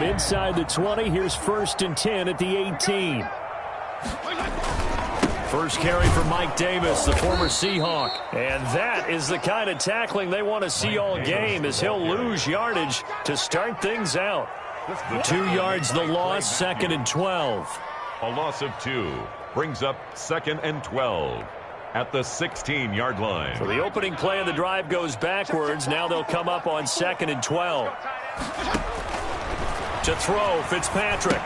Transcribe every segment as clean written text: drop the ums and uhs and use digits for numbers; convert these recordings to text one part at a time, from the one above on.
From inside the 20, here's 1st and 10 at the 18. First carry for Mike Davis, the former Seahawk. And that is the kind of tackling they want to see all game, as he'll lose yardage to start things out. 2 yards the loss, 2nd and 12. A loss of 2 brings up 2nd and 12 at the 16-yard line. So the opening play of the drive goes backwards. Now they'll come up on 2nd and 12. To throw, Fitzpatrick.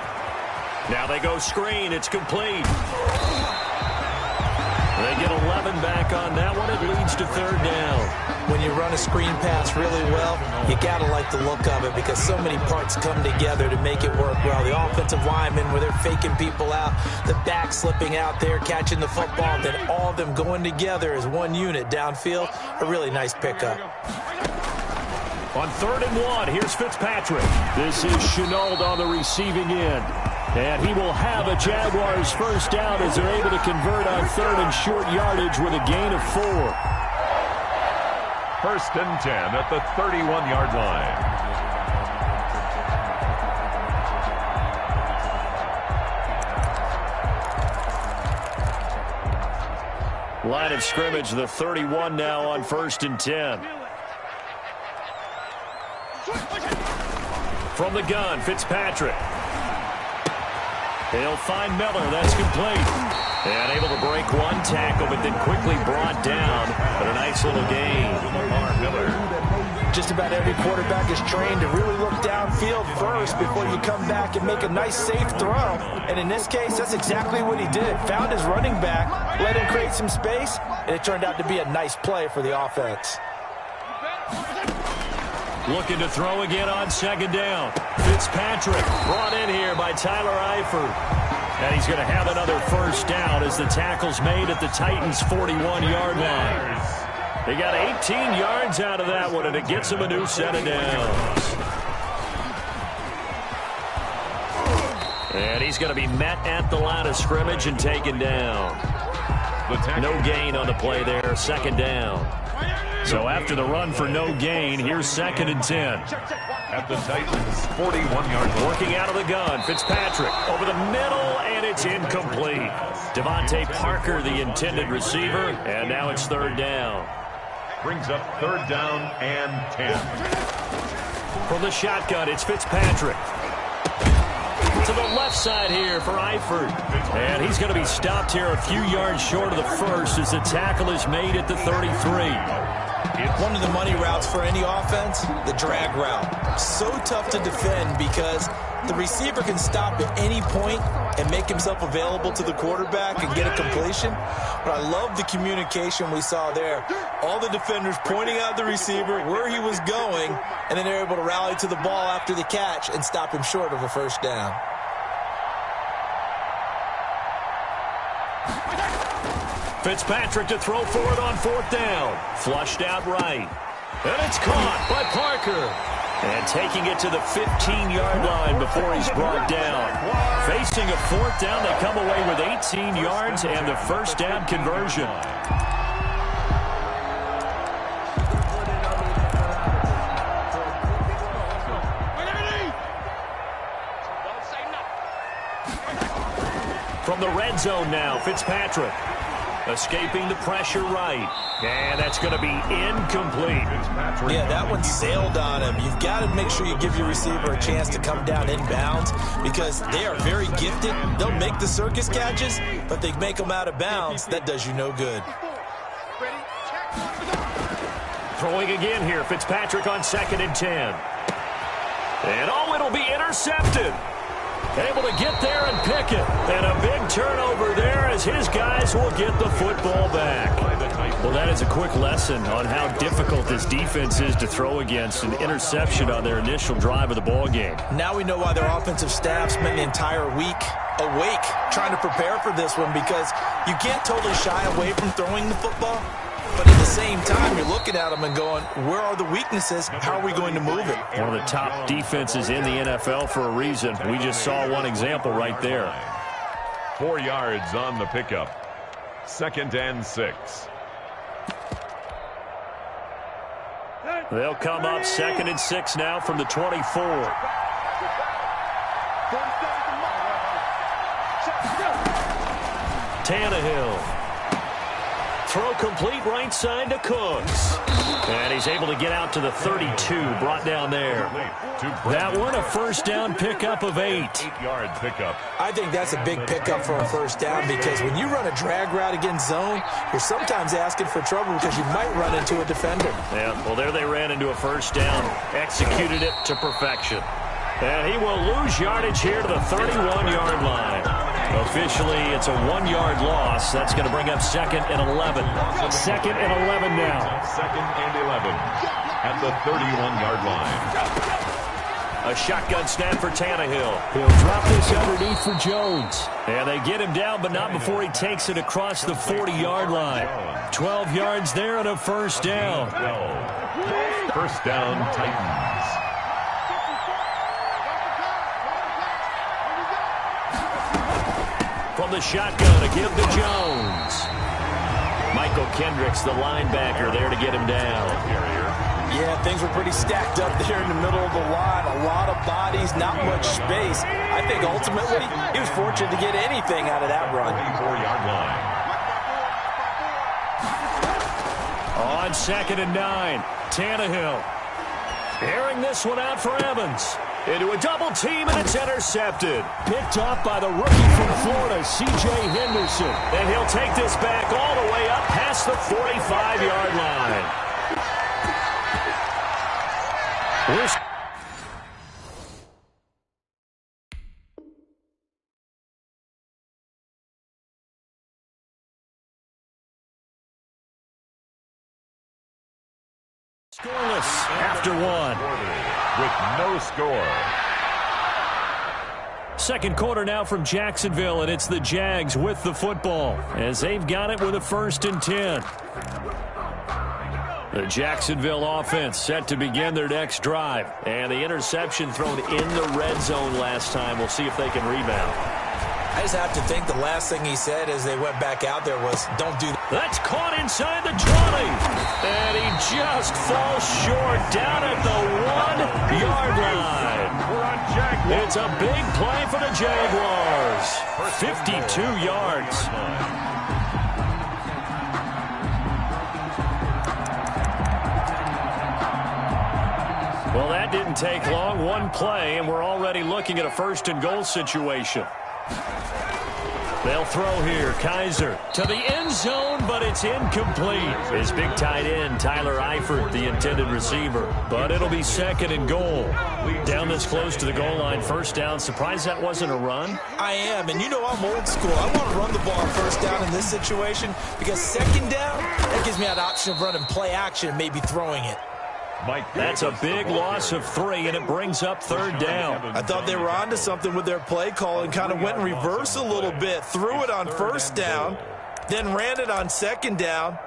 Now they go screen. It's complete. They get 11 back on that one. It leads to 3rd down. When you run a screen pass really well, you got to like the look of it because so many parts come together to make it work well. The offensive linemen, where they're faking people out, the back slipping out there, catching the football, then all of them going together as one unit downfield. A really nice pickup. On 3rd and 1, here's Fitzpatrick. This is Chenault on the receiving end. And he will have a Jaguars first down as they're able to convert on 3rd and short yardage with a gain of 4. 1st and 10 at the 31-yard line. Line of scrimmage, the 31 now on 1st and 10. From the gun, Fitzpatrick. He'll find Miller. That's complete. And able to break one tackle, but then quickly brought down. But a nice little gain. Miller. Just about every quarterback is trained to really look downfield first before you come back and make a nice, safe throw. And in this case, that's exactly what he did. Found his running back, let him create some space, and it turned out to be a nice play for the offense. Looking to throw again on 2nd down. Fitzpatrick brought in here by Tyler Eifert. And he's going to have another first down as the tackle's made at the Titans' 41-yard line. They got 18 yards out of that one, and it gets him a new set of downs. And he's going to be met at the line of scrimmage and taken down. No gain on the play there, 2nd down. So after the run for no gain, here's 2nd and 10. At the Titans' 41-yard line. Working out of the gun, Fitzpatrick over the middle, and it's incomplete. Devontae Parker, the intended receiver, and now it's 3rd down. Brings up 3rd down and 10. From the shotgun, it's Fitzpatrick. To the left side here for Eifert. And he's going to be stopped here a few yards short of the first as the tackle is made at the 33. One of the money routes for any offense, the drag route. So tough to defend because the receiver can stop at any point and make himself available to the quarterback and get a completion. But I love the communication we saw there. All the defenders pointing out the receiver, where he was going, and then they're able to rally to the ball after the catch and stop him short of a first down. Fitzpatrick to throw for it on 4th down. Flushed out right. And it's caught by Parker. And taking it to the 15-yard line before he's brought down. Facing a 4th down, they come away with 18 yards and the first down conversion. From the red zone now, Fitzpatrick. Escaping the pressure right. And that's going to be incomplete. Yeah, that one sailed on him. You've got to make sure you give your receiver a chance to come down inbounds because they are very gifted. They'll make the circus catches, but they make them out of bounds. That does you no good. Throwing again here, Fitzpatrick on 2nd and 10. And oh, it'll be intercepted. Able to get there and pick it. And a big turnover there as his guys will get the football back. Well, that is a quick lesson on how difficult this defense is to throw against. An interception on their initial drive of the ball game. Now we know why their offensive staff spent the entire week awake trying to prepare for this one because you can't totally shy away from throwing the football. But at the same time, you're looking at them and going, where are the weaknesses? How are we going to move it? One of the top defenses in the NFL for a reason. We just saw one example right there. 4 yards on the pickup. 2nd and 6. They'll come up 2nd and 6 now from the 24. Tannehill. Throw complete right side to Cooks. And he's able to get out to the 32, brought down there. That one, a first down pickup of 8. 8-yard pickup. I think that's a big pickup for a first down because when you run a drag route against zone, you're sometimes asking for trouble because you might run into a defender. Yeah, well, there they ran into a first down. Executed it to perfection. And he will lose yardage here to the 31-yard line. Officially, it's a 1-yard loss. That's going to bring up 2nd and 11. 2nd and 11 now. 2nd and 11 at the 31-yard line. A shotgun snap for Tannehill. He'll drop this underneath for Jones. And they get him down, but not before he takes it across the 40-yard line. 12 yards there and a first down. 12. First down, Titans. From the shotgun, a give to Jones. Michael Kendricks, the linebacker, there to get him down. Yeah, things were pretty stacked up there in the middle of the line. A lot of bodies, not much space. I think ultimately he was fortunate to get anything out of that run. 34-yard line. On 2nd and 9, Tannehill. Airing this one out for Evans. Into a double team, and it's intercepted. Picked off by the rookie from Florida, C.J. Henderson. And he'll take this back all the way up past the 45-yard line. Scoreless after one. With no score. Second quarter now from Jacksonville, and it's the Jags with the football as they've got it with a 1st and 10. The Jacksonville offense set to begin their next drive. And the interception thrown in the red zone last time. We'll see if they can rebound. I just have to think the last thing he said as they went back out there was, don't do that. That's caught inside the 20. And he just falls short down at the 1-yard line. It's a big play for the Jaguars. 52 yards. Well, that didn't take long. One play, and we're already looking at a 1st and goal situation. They'll throw here. Kaiser to the end zone, but it's incomplete. His big tight end, Tyler Eifert, the intended receiver. But it'll be 2nd and goal. Down this close to the goal line, first down. Surprised that wasn't a run? I am, and you know I'm old school. I want to run the ball on first down in this situation because 2nd down, that gives me that option of running play action and maybe throwing it. That's a big loss of 3, and it brings up 3rd down. I thought they were onto something with their play call and kind of went in reverse a little bit. Threw it on first down, then ran it on 2nd down.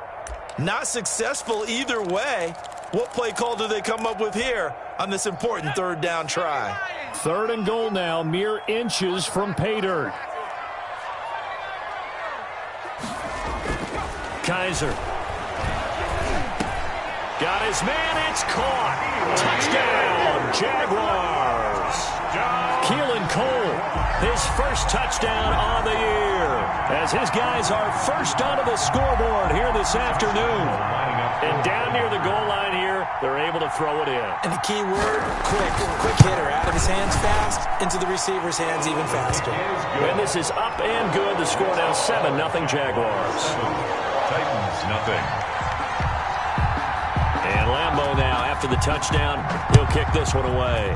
Not successful either way. What play call do they come up with here on this important 3rd down try? 3rd and goal now, mere inches from pay dirt. Kaiser. Got his man, it's caught. Touchdown, Jaguars. Keelan Cole, his first touchdown on the year. As his guys are first onto the scoreboard here this afternoon. And down near the goal line here, they're able to throw it in. And the key word, quick. Quick hitter. Out of his hands fast, into the receiver's hands even faster. And this is up and good. The score now 7-0 Jaguars. Titans, nothing. And Lambeau now, after the touchdown, he'll kick this one away.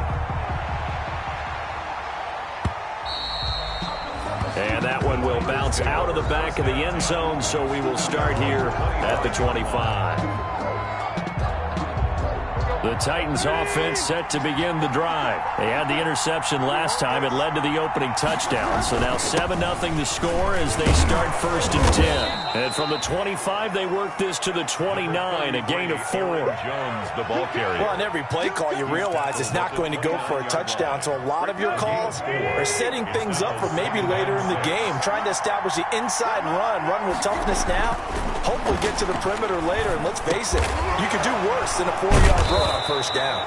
And that one will bounce out of the back of the end zone, so we will start here at the 25. The Titans offense set to begin the drive. They had the interception last time. It led to the opening touchdown. So now 7-0 the score as they start 1st and 10. And from the 25, they work this to the 29, a gain of 4. Jones, the ball carrier. Well, on every play call, you realize it's not going to go for a touchdown. So a lot of your calls are setting things up for maybe later in the game, trying to establish the inside run with toughness now, hopefully get to the perimeter later. And let's face it, you could do worse than a 4-yard run on first down.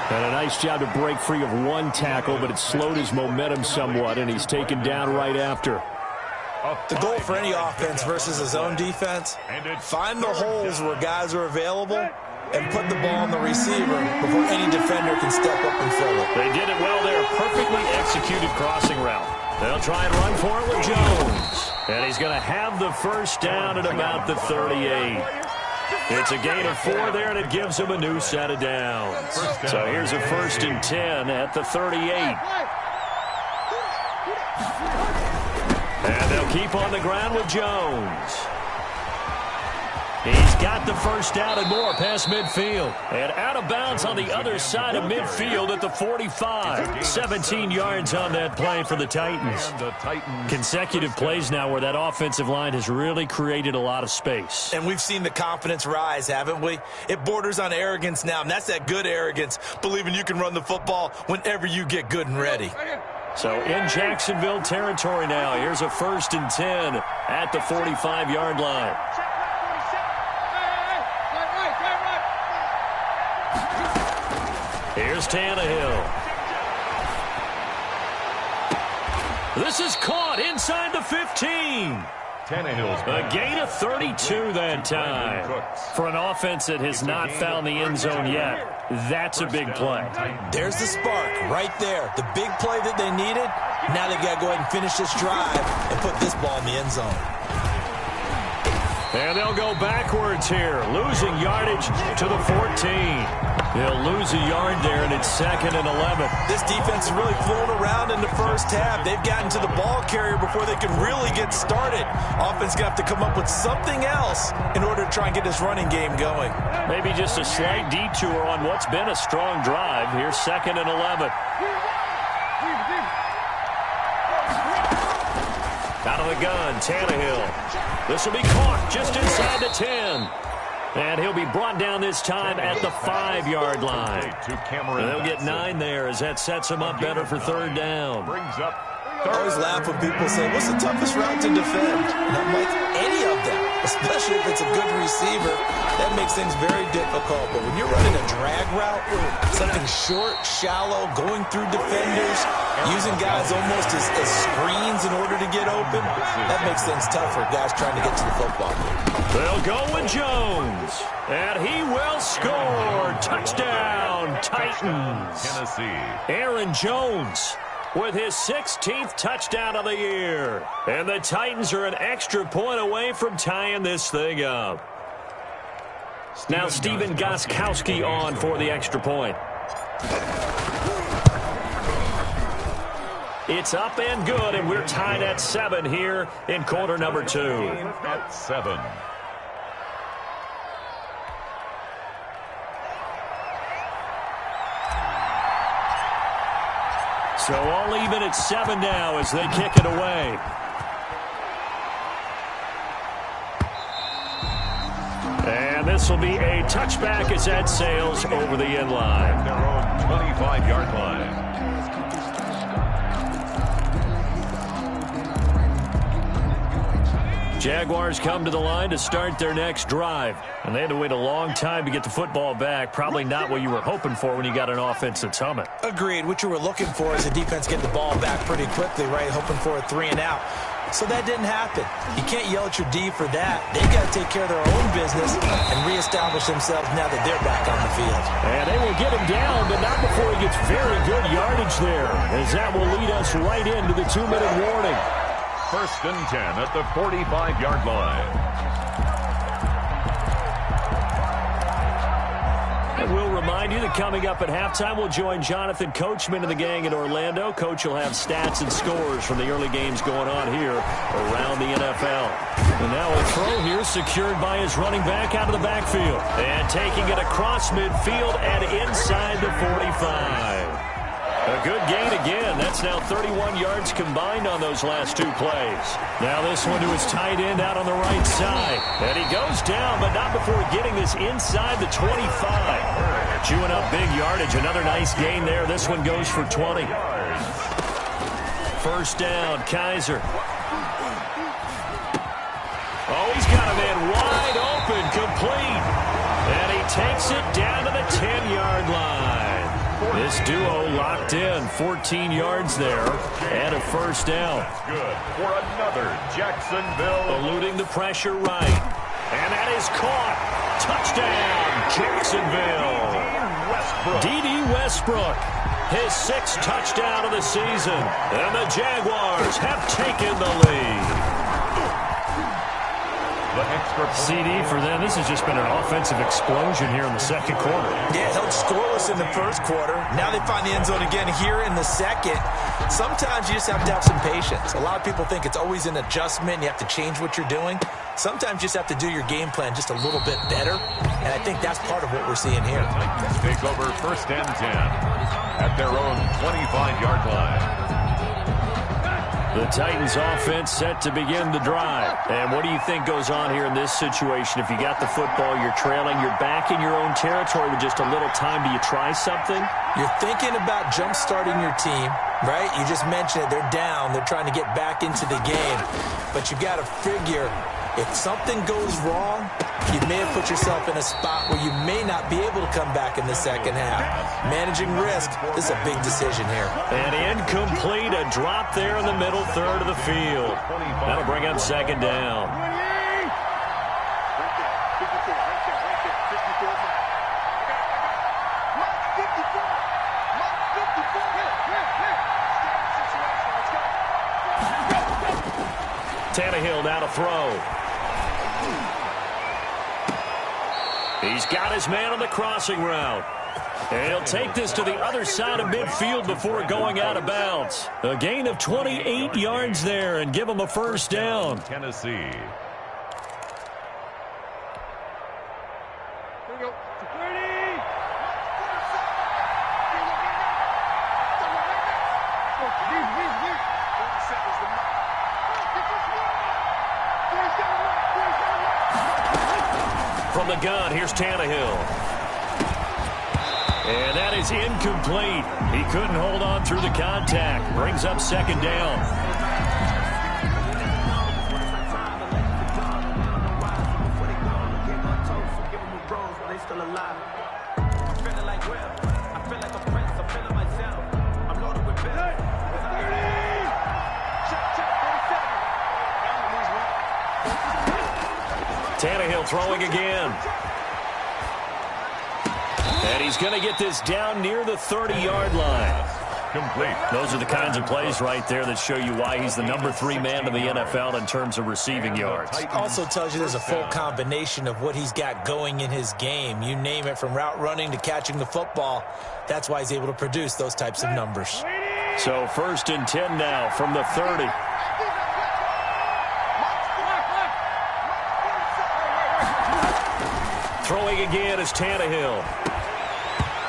And a nice job to break free of one tackle, but it slowed his momentum somewhat, and he's taken down right after. The goal for any offense versus his own defense, find the holes where guys are available and put the ball on the receiver before any defender can step up and fill it. They did it well there. Perfectly executed crossing route. They'll try and run for it with Jones. And he's going to have the first down at about the 38. It's a gain of 4 there, and it gives him a new set of downs. So here's a 1st and 10 at the 38. And they'll keep on the ground with Jones. He's got the first down and more past midfield. And out of bounds on the other side of midfield at the 45. 17 yards on that play for the Titans. Consecutive plays now where that offensive line has really created a lot of space. And we've seen the confidence rise, haven't we? It borders on arrogance now, and that's that good arrogance, believing you can run the football whenever you get good and ready. So in Jacksonville territory now, here's a 1st and 10 at the 45-yard line. Here's Tannehill. This is caught inside the 15. Tannehill's A gain of 32 that time. For an offense that has not found the end zone yet, that's a big play. There's the spark right there. The big play that they needed. Now they got to go ahead and finish this drive and put this ball in the end zone. And they'll go backwards here, losing yardage to the 14. They'll lose a yard there, and it's 2nd and 11. This defense is really fooling around in the first half. They've gotten to the ball carrier before they can really get started. Offense going to have to come up with something else in order to try and get this running game going. Maybe just a slight detour on what's been a strong drive. Here's 2nd and 11. Out of the gun, Tannehill. This will be caught just inside the 10. And he'll be brought down this time at the 5-yard line. And they'll get 9 there as that sets him up better for 3rd down. I always laugh when people say, what's the toughest route to defend? And I'm like, any of them, especially if it's a good receiver. That makes things very difficult. But when you're running a drag route, something short, shallow, going through defenders, using guys almost as screens in order to get open, that makes things tough for guys trying to get to the football. They'll go with Jones, and he will score. Touchdown, Titans. Tennessee. Aaron Jones with his 16th touchdown of the year. And the Titans are an extra point away from tying this thing up. Now Stephen Gostkowski on for the extra point. It's up and good, and we're tied at 7 here in quarter number 2. At 7. So all even at 7 now as they kick it away. And this will be a touchback as that sails over the end line. Their own 25-yard line. Jaguars come to the line to start their next drive. And they had to wait a long time to get the football back. Probably not what you were hoping for when you got an offense that's humming. Agreed. What you were looking for is a defense getting the ball back pretty quickly, right? Hoping for a 3 and out. So that didn't happen. You can't yell at your D for that. They've got to take care of their own business and reestablish themselves now that they're back on the field. And they will get him down, but not before he gets very good yardage there, as that will lead us right into the 2-minute warning. 1st and 10 at the 45-yard line. And we'll remind you that coming up at halftime, we'll join Jonathan Coachman and the gang in Orlando. Coach will have stats and scores from the early games going on here around the NFL. And now a throw here secured by his running back out of the backfield. And taking it across midfield and inside the 45. A good gain again. That's now 31 yards combined on those last 2 plays. Now this one to his tight end out on the right side. And he goes down, but not before getting this inside the 25. Chewing up big yardage. Another nice gain there. This one goes for 20. 1st down, Kaiser. Oh, he's got a man wide open, complete. And he takes it down to the 10-yard line. This duo locked in. 14 yards there and a first down. That's good for another Jacksonville. Eluding the pressure right. And that is caught. Touchdown, Jacksonville. D.D. Westbrook. His 6th touchdown of the season. And the Jaguars have taken the lead. CD for them. This has just been an offensive explosion here in the second quarter. Yeah, held scoreless in the first quarter. Now they find the end zone again here in the second. Sometimes you just have to have some patience. A lot of people think it's always an adjustment. You have to change what you're doing. Sometimes you just have to do your game plan just a little bit better. And I think that's part of what we're seeing here. Take over 1st and 10 at their own 25-yard line. The Titans offense set to begin the drive. And what do you think goes on here in this situation? If you got the football, you're trailing, you're back in your own territory with just a little time. Do you try something? You're thinking about jump-starting your team, right? You just mentioned it. They're down. They're trying to get back into the game. But you got to figure if something goes wrong, you may have put yourself in a spot where you may not be able to come back in the second half. Managing risk, this is a big decision here. And incomplete, a drop there in the middle third of the field. That'll bring up 2nd down. Tannehill now to throw. He's got his man on the crossing route. And he'll take this to the other side of midfield before going out of bounds. A gain of 28 yards there and give him a first down. Tennessee. Here we go. Security! From the gun, here's Tannehill. And that is incomplete. He couldn't hold on through the contact. Brings up 2nd down. Tannehill throwing again. And he's going to get this down near the 30-yard line. Complete. Those are the kinds of plays right there that show you why he's the number 3 man in the NFL in terms of receiving yards. Also tells you there's a full combination of what he's got going in his game. You name it, from route running to catching the football. That's why he's able to produce those types of numbers. So 1st and 10 now from the 30. Throwing again is Tannehill.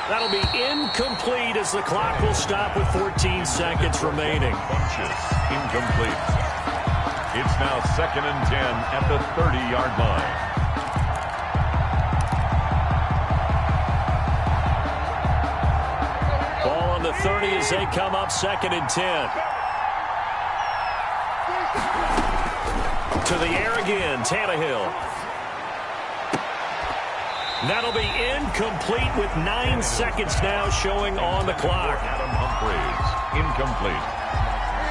That'll be incomplete as the clock will stop with 14 seconds remaining. Bunches, incomplete. It's now 2nd and 10 at the 30-yard line. Ball on the 30 as they come up 2nd and 10. To the air again, Tannehill. That'll be incomplete with 9 seconds now showing on the clock. Adam Humphries, incomplete.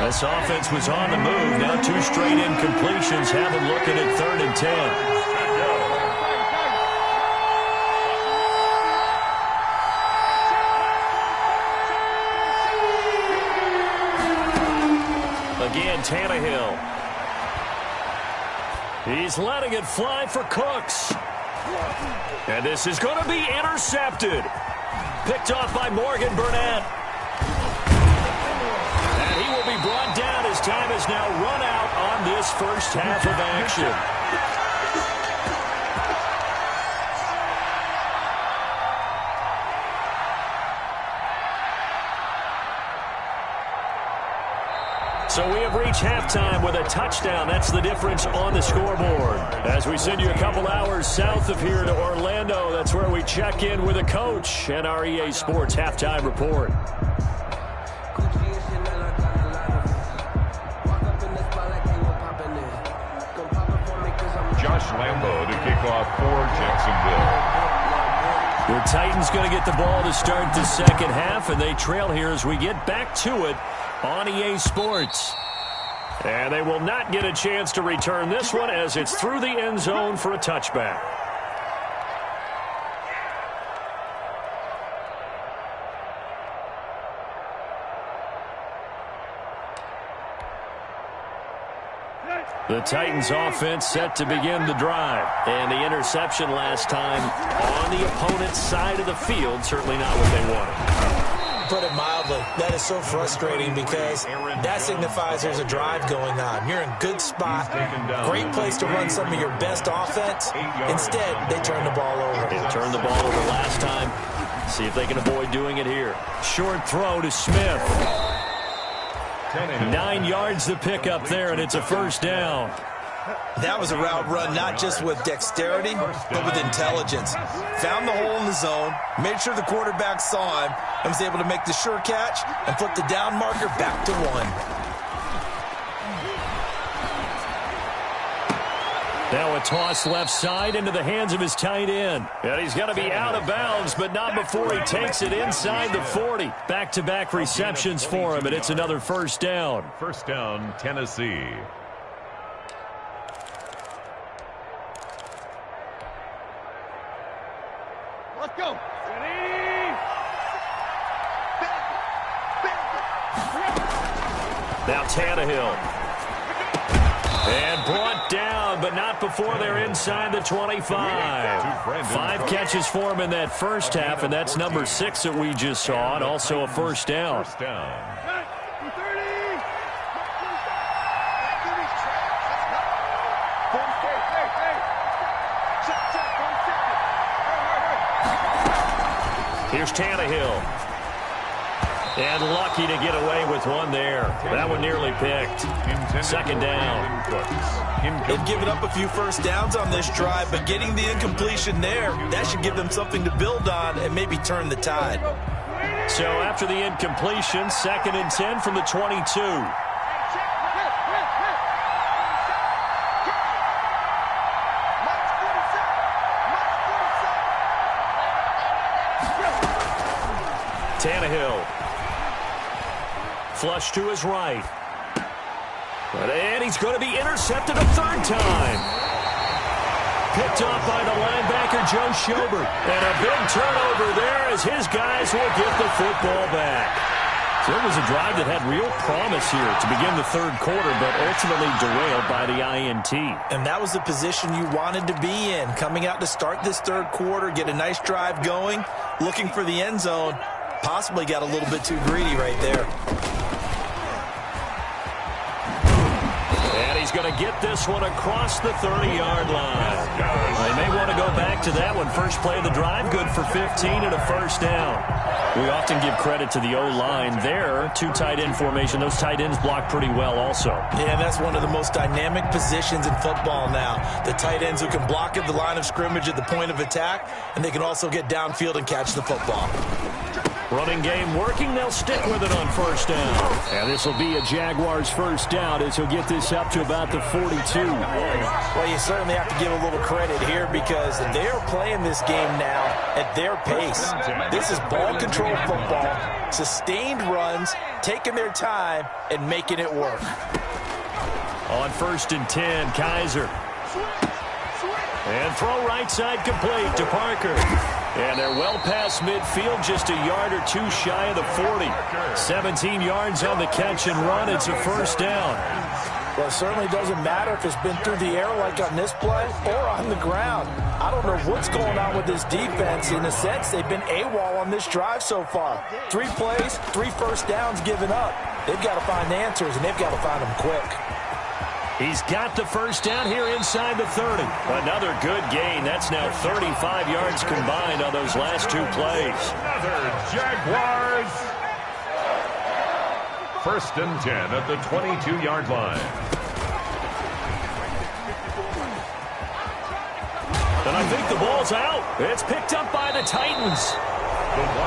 This offense was on the move. Now 2 straight incompletions have them looking at 3rd and 10. Again, Tannehill. He's letting it fly for Cooks. And this is going to be intercepted. Picked off by Morgan Burnett. And he will be brought down as time has now run out on this first half of action. So we have reached halftime with a touchdown. That's the difference on the scoreboard. As we send you a couple hours south of here to Orlando, that's where we check in with a coach and our EA Sports halftime report. Josh Lambo to kick off for Jacksonville. The Titans going to get the ball to start the second half, and they trail here as we get back to it on EA Sports. And they will not get a chance to return this one as it's through the end zone for a touchback. The Titans offense set to begin the drive. And the interception last time on the opponent's side of the field, certainly not what they wanted. Put it mildly, that is so frustrating because that signifies there's a drive going on. You're in a good spot, great place to run some of your best offense. Instead, they turn the ball over. They turned the ball over last time. See if they can avoid doing it here. Short throw to Smith. 9 yards to pick up there, and it's a first down. That was a route run not just with dexterity, but with intelligence. Found the hole in the zone, made sure the quarterback saw him, and was able to make the sure catch and put the down marker back to 1. Now a toss left side into the hands of his tight end. And he's going to be out of bounds, but not before he takes it inside the 40. Back-to-back receptions for him, and it's another first down. First down, Tennessee. Let's go. Now Tannehill. And brought down, but not before they're inside the 25. 5 catches for him in that first half, and that's number 6 that we just saw, and also a first down. First down. Here's Tannehill. And lucky to get away with one there. That one nearly picked. Second down. They've given up a few first downs on this drive, but getting the incompletion there, that should give them something to build on and maybe turn the tide. So after the incompletion, 2nd and 10 from the 22. Tannehill. Flush to his right. And he's going to be intercepted a third time. Picked off by the linebacker, Joe Schobert. And a big turnover there as his guys will get the football back. So it was a drive that had real promise here to begin the third quarter, but ultimately derailed by the INT. And that was the position you wanted to be in. Coming out to start this third quarter, get a nice drive going, looking for the end zone. Possibly got a little bit too greedy right there. And he's going to get this one across the 30-yard line. They may want to go back to that one. First play of the drive, good for 15 and a first down. We often give credit to the O-line there. 2 tight end formation. Those tight ends block pretty well also. Yeah, that's one of the most dynamic positions in football now. The tight ends who can block at the line of scrimmage at the point of attack, and they can also get downfield and catch the football. Running game working. They'll stick with it on first down. And this will be a Jaguars first down as he'll get this up to about the 42. Well, you certainly have to give a little credit here because they are playing this game now at their pace. This is ball control football, sustained runs, taking their time, and making it work. On 1st and 10, Kaiser. And throw right side complete to Parker. And they're well past midfield, just a yard or 2 shy of the 40. 17 yards on the catch and run. It's a first down. Well, it certainly doesn't matter if it's been through the air like on this play or on the ground. I don't know what's going on with this defense. In a sense, they've been AWOL on this drive so far. 3 plays, 3 first downs given up. They've got to find answers, and they've got to find them quick. He's got the first down here inside the 30. Another good gain. That's now 35 yards combined on those last 2 plays. Another Jaguars. 1st and 10 at the 22-yard line. And I think the ball's out. It's picked up by the Titans.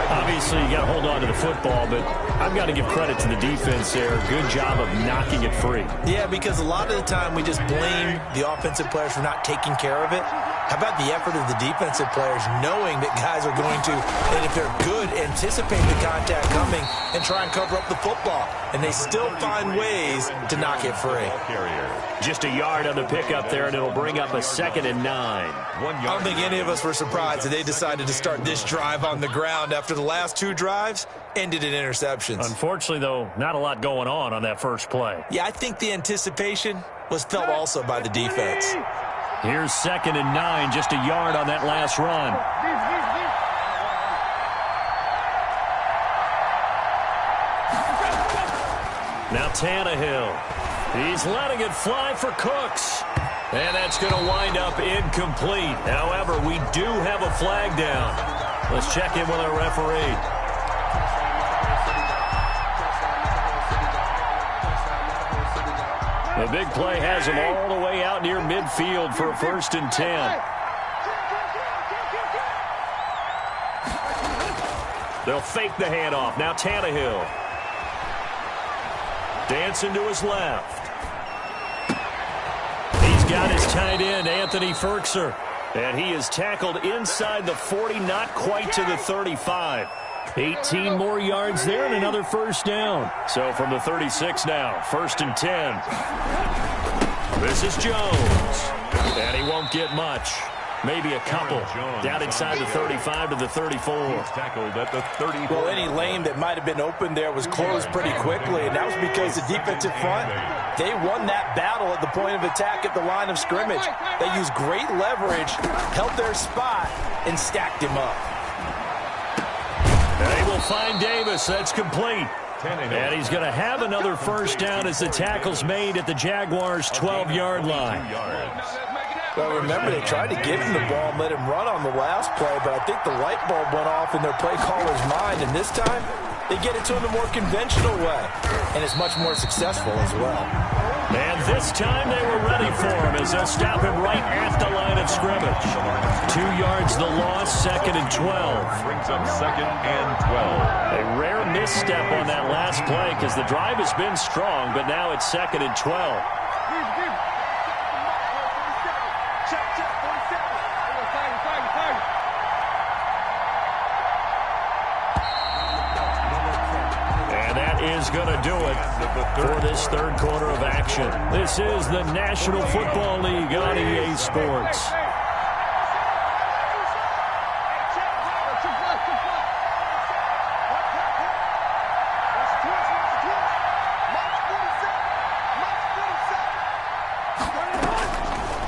Obviously, you got to hold on to the football, but I've got to give credit to the defense there. Good job of knocking it free. Yeah, because a lot of the time we just blame the offensive players for not taking care of it. How about the effort of the defensive players knowing that guys are going to, and if they're good, anticipate the contact coming and try and cover up the football. And they still find ways to knock it free. Just a yard on the pickup there, and it'll bring up a 2nd and 9. I don't think any of us were surprised that they decided to start this drive on the ground after the last 2 drives ended in interceptions. Unfortunately, though, not a lot going on that first play. Yeah, I think the anticipation was felt also by the defense. Here's 2nd and 9, just a yard on that last run. Now Tannehill. He's letting it fly for Cooks. And that's going to wind up incomplete. However, we do have a flag down. Let's check in with our referee. The big play has him all the way out near midfield for a 1st and 10. They'll fake the handoff. Now Tannehill. Dancing to his left. He's got his tight end, Anthony Firkser. And he is tackled inside the 40, not quite to the 35. 18 more yards there and another 1st down. So from the 36 now, 1st and 10. This is Jones. And he won't get much. Maybe a couple. Down inside the 35 to the 34. Tackled at the 34. Well, any lane that might have been open there was closed pretty quickly, and that was because the defensive front, they won that battle at the point of attack at the line of scrimmage. They used great leverage, held their spot, and stacked him up. They will find Davis. That's complete. And he's going to have another 1st down as the tackle's made at the Jaguars' 12-yard line. Well, remember, they tried to give him the ball and let him run on the last play, but I think the light bulb went off in their play caller's mind, and this time they get it to him a more conventional way, and it's much more successful as well. And this time they were ready for him as they'll stop him right at the line of scrimmage. 2 yards the loss, 2nd and 12. Brings up 2nd and 12. A rare misstep on that last play because the drive has been strong, but now it's 2nd and 12. Is going to do it for this 3rd quarter of action. This is the National Football League on EA Sports.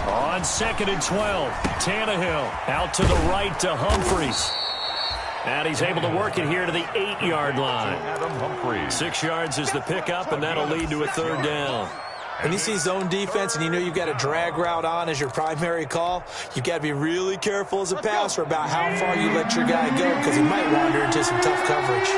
On 2nd and 12, Tannehill out to the right to Humphries. And he's able to work it here to the 8-yard line. 6 yards is the pickup, and that'll lead to a 3rd down. When you see zone defense and you know you've got a drag route on as your primary call, you've got to be really careful as a passer about how far you let your guy go because he might wander into some tough coverage.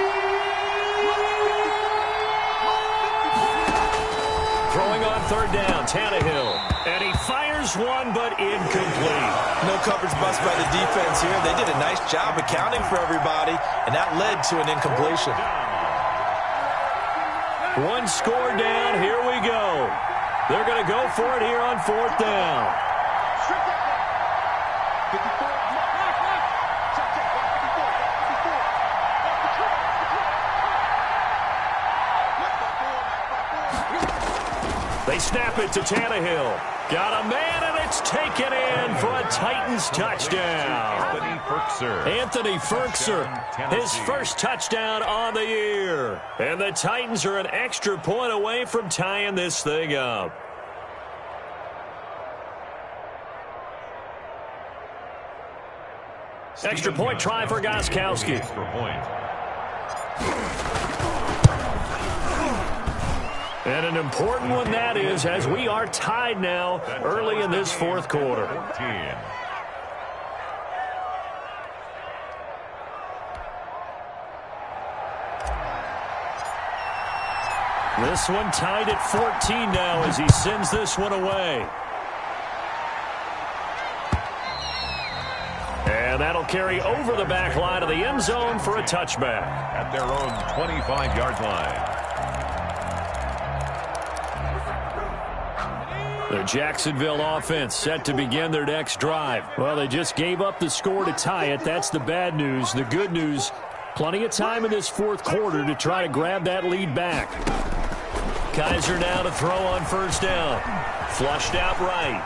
Throwing on 3rd down, Tannehill. And he fires one, but incomplete. No coverage bust by the defense here. They did a nice job accounting for everybody, and that led to an incompletion. 1 score down. Here we go. They're going to go for it here on 4th down. They snap it to Tannehill. Got a man, and it's taken in for a Titans touchdown. Anthony Firkser, his 1st touchdown on the year. And the Titans are an extra point away from tying this thing up. Extra point try for Gostkowski. And an important one that is, as we are tied now early in this 4th quarter. This one tied at 14 now as he sends this one away. And that'll carry over the back line of the end zone for a touchback. At their own 25-yard line. The Jacksonville offense set to begin their next drive. Well, they just gave up the score to tie it. That's the bad news. The good news, plenty of time in this fourth quarter to try to grab that lead back. Kaiser now to throw on first down. Flushed out right.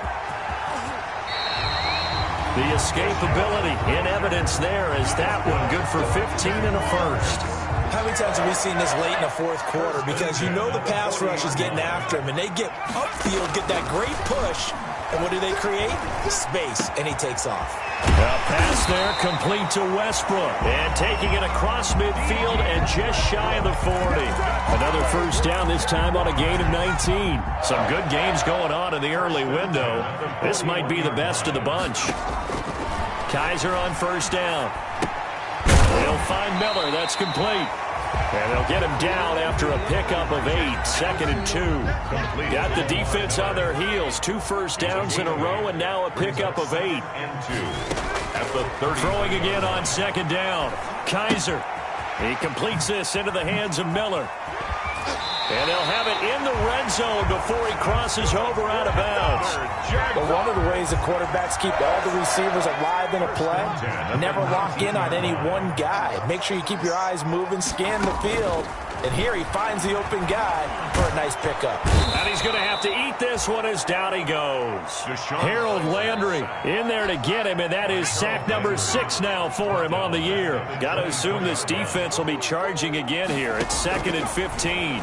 The escapability in evidence there as that one good for 15 and a first. How many times have we seen this late in the fourth quarter? Because you know the pass rush is getting after him, and they get upfield, get that great push, and what do they create? Space, and he takes off. A pass there complete to Westbrook. And taking it across midfield and just shy of the 40. Another first down, this time on a gain of 19. Some good games going on in the early window. This might be the best of the bunch. Kaiser on first down. They'll find Miller. That's complete. And they'll get him down after a pickup of 8. Second and 2. Got the defense on their heels. 2 first downs in a row and now a pickup of 8. And 2 at the 30. Throwing again on second down. Kaiser. He completes this into the hands of Miller. And they'll have it in the red zone before he crosses over out of bounds. But one of the ways the quarterbacks keep all the receivers alive in a play, never lock in on any one guy. Make sure you keep your eyes moving, scan the field. And here he finds the open guy for a nice pickup. And he's going to have to eat this one as down he goes. Harold Landry in there to get him, and that is sack number 6 now for him on the year. Got to assume this defense will be charging again here. It's second and 15.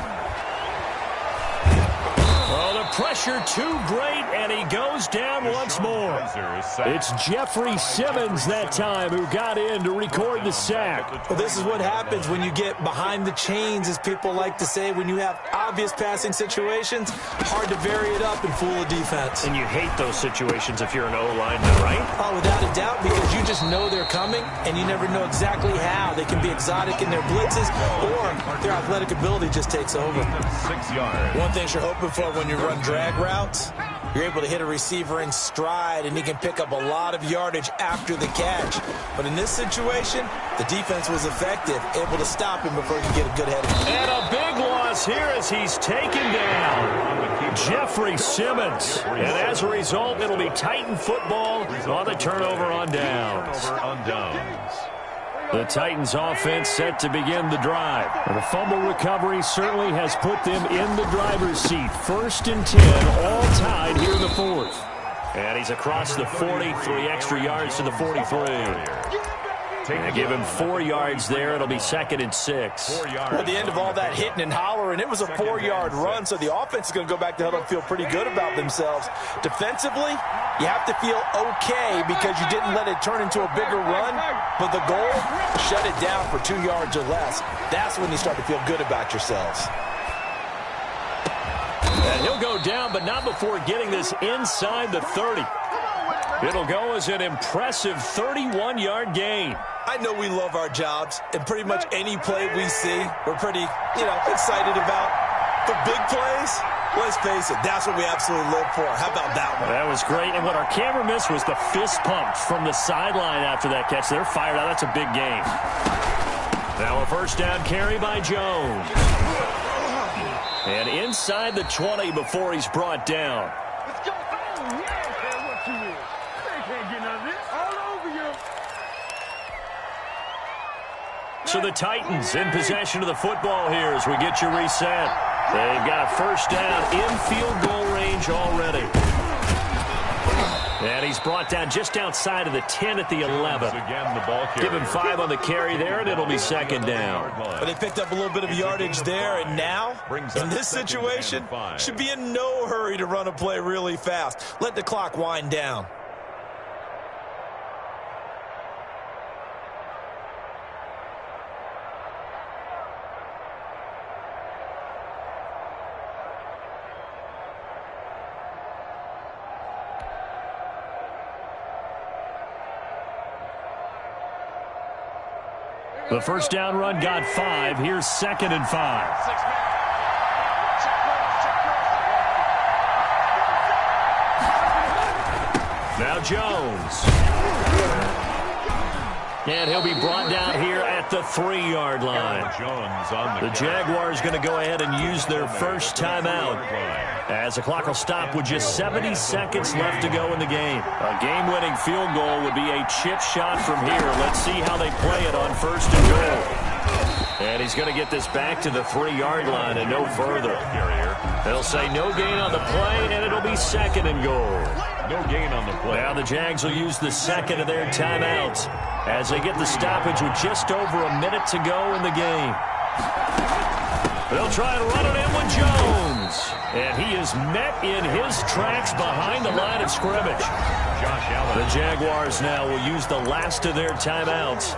Pressure too great, and he goes down once more. It's Jeffrey Simmons that time who got in to record the sack. Well, this is what happens when you get behind the chains, as people like to say. When you have obvious passing situations, hard to vary it up and fool a defense. And you hate those situations if you're an O-lineman, right? Oh, without a doubt, because you just know they're coming, and you never know exactly how. They can be exotic in their blitzes, or their athletic ability just takes over. 6 yards. One thing you're hoping for when you run drag routes, you're able to hit a receiver in stride, and he can pick up a lot of yardage after the catch. But in this situation, the defense was effective, able to stop him before he could get a good head. And a big loss here as he's taken down. Jeffrey Simmons. And as a result, it'll be Titan football on the turnover on downs. The Titans offense set to begin the drive. And the fumble recovery certainly has put them in the driver's seat. 1st and 10, all tied here in the fourth. And he's across the 40, 3 extra yards to the 43. And give him 4 yards there. It'll be 2nd and 6. At the end of all that hitting and hollering, it was a 4-yard run, so the offense is going to go back to huddle and feel pretty good about themselves. Defensively, you have to feel okay because you didn't let it turn into a bigger run, but the goal, shut it down for 2 yards or less. That's when you start to feel good about yourselves. And he'll go down, but not before getting this inside the 30. It'll go as an impressive 31-yard gain. I know we love our jobs, and pretty much any play we see, we're pretty, excited about. The big plays, let's face it, that's what we absolutely live for. How about that one? That was great, and what our camera missed was the fist pump from the sideline after that catch. They're fired out. That's a big game. Now a first down carry by Jones. And inside the 20 before he's brought down. So the Titans in possession of the football here as we get you reset. They've got a first down in field goal range already. And he's brought down just outside of the 10 at the 11. Again, the ball Give him 5 on the carry there, and it'll be 2nd down. But they picked up a little bit of yardage there, and now, in this situation, should be in no hurry to run a play really fast. Let the clock wind down. The first down run got 5. Here's 2nd and 5. Now Jones. And he'll be brought down here at the 3-yard line. The Jaguars going to go ahead and use their first timeout as the clock will stop with just 70 seconds left to go in the game. A game-winning field goal would be a chip shot from here. Let's see how they play it on 1st and goal. And he's going to get this back to the 3-yard line and no further. They'll say no gain on the play, and it'll be 2nd and goal. No gain on the play. Now the Jags will use the second of their timeouts as they get the stoppage with just over a minute to go in the game. They'll try and run it in with Jones. And he is met in his tracks behind the line of scrimmage. Josh Allen. The Jaguars now will use the last of their timeouts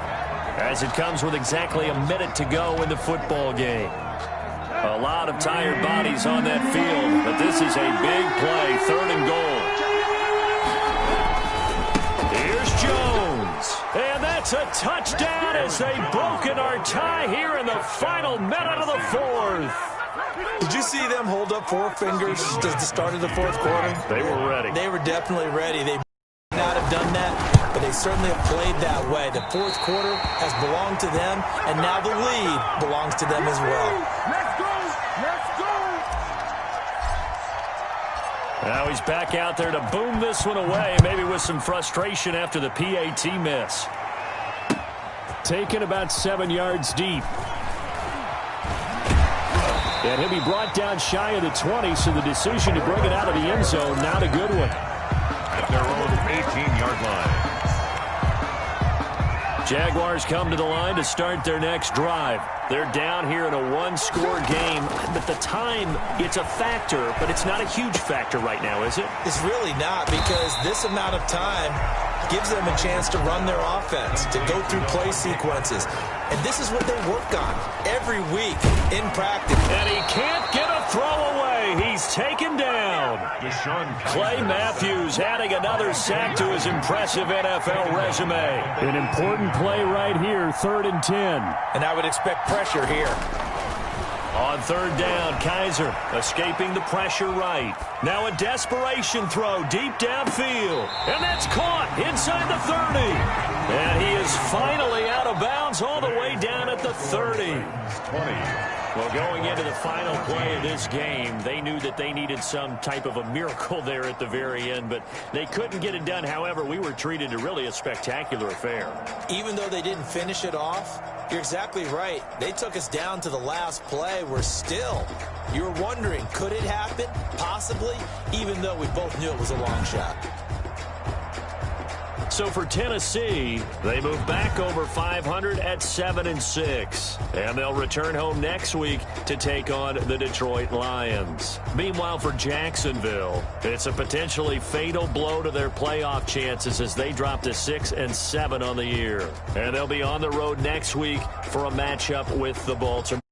as it comes with exactly a minute to go in the football game. A lot of tired bodies on that field, but this is a big play, 3rd and goal. Here's Jones, and that's a touchdown as they've broken our tie here in the final minute of the 4th. Did you see them hold up 4 fingers at the start of the 4th quarter? They were ready. They were definitely ready. They may not have done that, but they certainly have played that way. The 4th quarter has belonged to them, and now the lead belongs to them as well. Let's go! Let's go! Now he's back out there to boom this one away, maybe with some frustration after the PAT miss. Taken about 7 yards deep. And he'll be brought down shy of the 20, so the decision to bring it out of the end zone, not a good one. At their own 18-yard line. Jaguars come to the line to start their next drive. They're down here in a 1-score game, but the time, it's a factor, but it's not a huge factor right now, is it? It's really not, because this amount of time gives them a chance to run their offense, to go through play sequences. And this is what they work on every week in practice. And he can't get a throw away. He's taken down. Clay Matthews adding another sack to his impressive NFL resume. An important play right here, 3rd and 10. And I would expect pressure here. On 3rd down, Kaiser escaping the pressure right. Now a desperation throw deep downfield. And that's caught inside the 30. And he is finally out of bounds all the way down at the 30. 20. Well, going into the final play of this game, they knew that they needed some type of a miracle there at the very end, but they couldn't get it done. However, we were treated to really a spectacular affair. Even though they didn't finish it off, you're exactly right. They took us down to the last play. We're still, you were wondering, could it happen? Possibly, even though we both knew it was a long shot. So for Tennessee, they move back over 500 at 7-6. And they'll return home next week to take on the Detroit Lions. Meanwhile, for Jacksonville, it's a potentially fatal blow to their playoff chances as they drop to 6-7 on the year. And they'll be on the road next week for a matchup with the Baltimore.